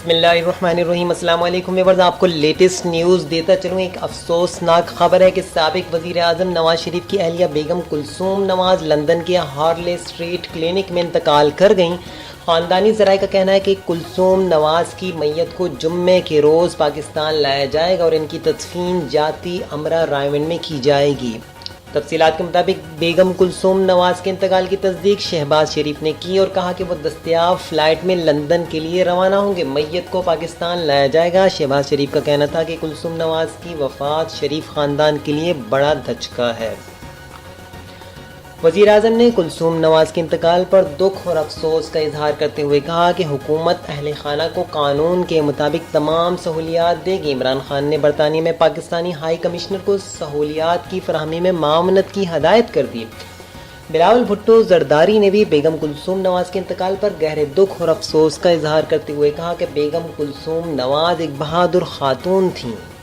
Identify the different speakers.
Speaker 1: بسم اللہ الرحمن الرحیم۔ السلام علیکم ویورز، آپ کو لیٹسٹ نیوز دیتا چلوں۔ ایک افسوسناک خبر ہے کہ سابق وزیر اعظم نواز شریف کی اہلیہ بیگم کلثوم نواز لندن کے ہارلے اسٹریٹ کلینک میں انتقال کر گئیں۔ خاندانی ذرائع کا کہنا ہے کہ کلثوم نواز کی میت کو جمعے کے روز پاکستان لایا جائے گا اور ان کی تدفین جاتی امرا رائے میں کی جائے گی۔ تفصیلات کے مطابق بیگم کلثوم نواز کے انتقال کی تصدیق شہباز شریف نے کی اور کہا کہ وہ دستیاب فلائٹ میں لندن کے لیے روانہ ہوں گے۔ میت کو پاکستان لایا جائے گا۔ شہباز شریف کا کہنا تھا کہ کلثوم نواز کی وفات شریف خاندان کے لیے بڑا دھچکا ہے۔ وزیر اعظم نے کلثوم نواز کے انتقال پر دکھ اور افسوس کا اظہار کرتے ہوئے کہا کہ حکومت اہل خانہ کو قانون کے مطابق تمام سہولیات دے گی۔ عمران خان نے برطانیہ میں پاکستانی ہائی کمشنر کو سہولیات کی فراہمی میں معاونت کی ہدایت کر دی۔ بلاول بھٹو زرداری نے بھی بیگم کلثوم نواز کے انتقال پر گہرے دکھ اور افسوس کا اظہار کرتے ہوئے کہا کہ بیگم کلثوم نواز ایک بہادر خاتون تھیں۔